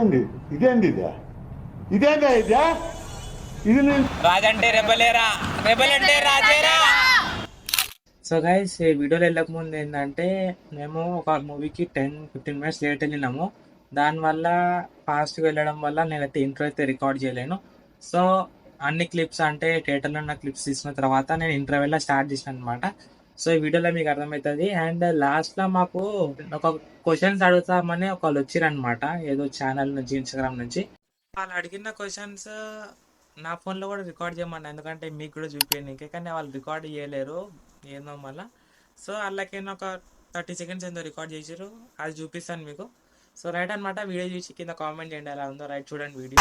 ఇదేంటి ఇదేంటి ఇదే ఇదేంటా ఇదే ఇది రాజంటే రెబలేరా, రెబల్ అంటే రాజేరా. సో గైస్, ఈ వీడియోలో వెళ్ళక ముందు ఏంటంటే మేము ఒక మూవీకి 10-15 మినిట్స్ లేట్ వెళ్ళినాము. దానివల్ల ఫాస్ట్గా వెళ్ళడం వల్ల నేనైతే ఇంట్రో అయితే రికార్డ్ చేయలేను. సో అన్ని క్లిప్స్ అంటే థియేటర్లో ఉన్న క్లిప్స్ తీసిన తర్వాత నేను ఇంటర్వెల్లో స్టార్ట్ చేశాను అనమాట. సో ఈ వీడియోలో మీకు అర్థమవుతుంది. అండ్ లాస్ట్లో మాకు ఒక క్వశ్చన్స్ అడుగుతామని ఒకళ్ళు వచ్చిరనమాట, ఏదో ఛానల్ నుంచి, ఇన్స్టాగ్రామ్ నుంచి. వాళ్ళు అడిగిన క్వశ్చన్స్ నా ఫోన్లో కూడా రికార్డ్ చేయమన్నా, ఎందుకంటే మీకు కూడా చూపించడానికి. కానీ వాళ్ళు రికార్డ్ చేయలేరు ఏందో మళ్ళీ. సో వాళ్ళకైనా ఒక 30 సెకండ్స్ ఏందో రికార్డ్ చేసారు, అది చూపిస్తాను మీకు. సో రైట్ అనమాట, వీడియో చూసి కింద కామెంట్ చేయండి ఎలా ఉందో. రైట్, చూడండి వీడియో.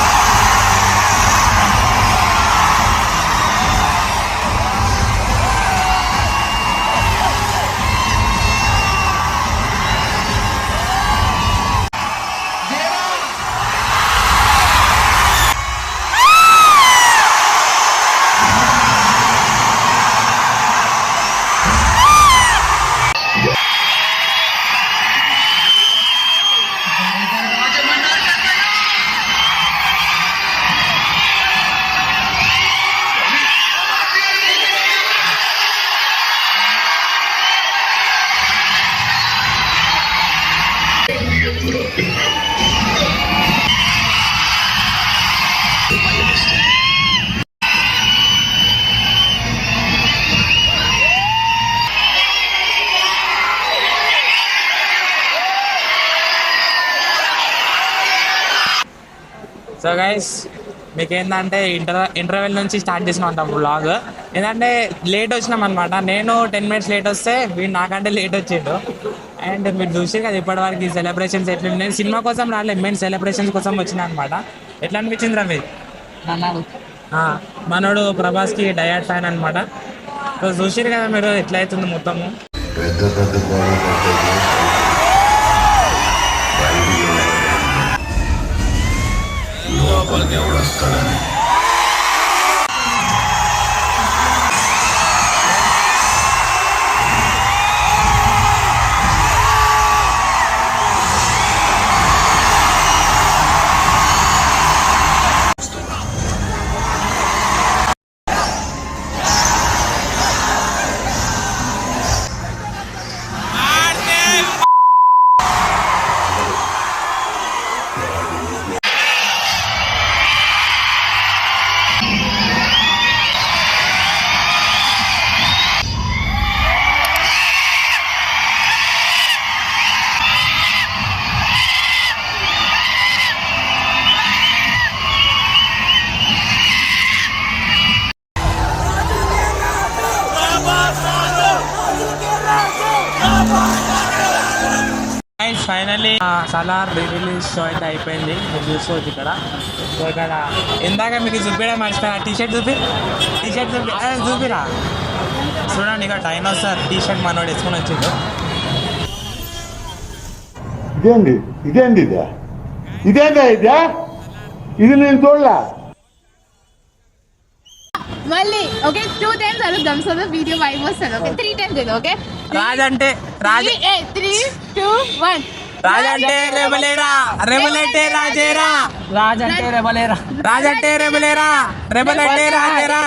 సో గైస్, మీకు ఏంటంటే ఇంటర్వెల్ నుంచి స్టార్ట్ చేసినా ఉంటాం వ్లాగ్. ఏంటంటే లేట్ వచ్చినాం అనమాట. నేను 10 మినిట్స్ లేట్ వస్తే వీడు నాకంటే లేట్ వచ్చిండు. అండ్ మీరు చూసి కదా ఇప్పటివరకు ఈ సెలబ్రేషన్స్ ఎట్లా. నేను సినిమా కోసం రాలేదు, మెయిన్ సెలబ్రేషన్స్ కోసం వచ్చినా అనమాట. ఎట్లా అనిపించింది రవి? మనోడు ప్రభాస్కి డయాడ్ ఫ్యాన్ అనమాట. సో చూసిరు కదా మీరు ఎట్లా అవుతుంది మొత్తము. లోపలికి ఎవడు వస్తాడని ఫైనల్లీ సలార్ రిలీజ్ షో అయితే అయిపోయింది. మీరు చూసుకోవచ్చు ఇక్కడ. సో ఇక్కడ ఇందాక మీకు చూపించడం మర్చిపోయా, టీషర్ట్ చూపిరా. చూడండి, ఇక డైనోసార్ టీషర్ట్ మనోడు వేసుకొని వచ్చిండు. ఇదేంటి ఇదేంటి ఇదే ఇదేంటా ఇదే ఇది నేను చూడలే. మళ్ళీ ఓకే 2 times అడుగుదాం, సో ద వీడియో వైబ్ వస్తుంది. ఓకే 3 times ఇది. ఓకే రాజంటే 3 2 1 రాజంటే రెబలేరా, రెబలంటే రాజేరా. రాజంటే రెబలేరా, రాజంటే రెబలేరా, రెబలంటే రాజేరా.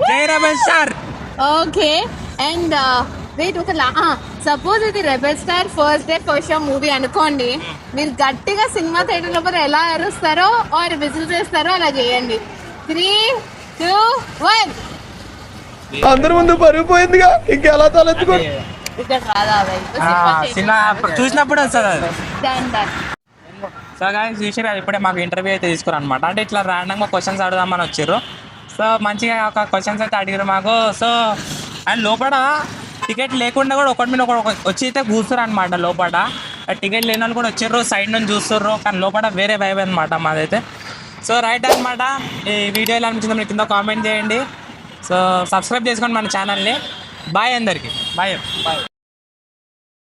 జై rebel star. Okay and wait ఒక సపోజ్ ఇది rebel star first day first show movie అనుకోండి. మీరు గట్టిగా సినిమా థియేటర్ లోపల ఎలా అరుస్తారో ఆర్ విజిల్ చేస్తారో అలా చేయండి. 3 2 1 అందరి ముందు పరుగు పోయిందిగా, ఇంకెలా తలెత్తుకో. ఇక్కడ రాదా సినిమా చూసినప్పుడు వస్తుంది అది. Done. సో గాయస్, చూసారు కదా ఇప్పుడే మాకు ఇంటర్వ్యూ అయితే తీసుకురు అనమాట. అంటే ఇట్లా ర్యాండమ్గా క్వశ్చన్స్ అడుగుదామని వచ్చారు. సో మంచిగా ఒక క్వశ్చన్స్ అయితే అడిగారు మాకు. సో అండ్ లోపల టికెట్ లేకుండా కూడా ఒకటి మీద ఒకటి వచ్చి అయితే కూర్చురు అనమాట. లోపల టికెట్ లేని వాళ్ళు కూడా వచ్చారు, సైడ్ నుంచి చూస్తుర్రు. కానీ లోపల వేరే వైబ్ అనమాట మాదైతే. సో రైట్ అనమాట. ఈ వీడియో ఎలా అనిపించిందో మీరు కింద కామెంట్ చేయండి. సో సబ్స్క్రైబ్ చేసుకోండి మన ఛానల్ని. బాయ్ అందరికీ, బాయ్ బాయ్.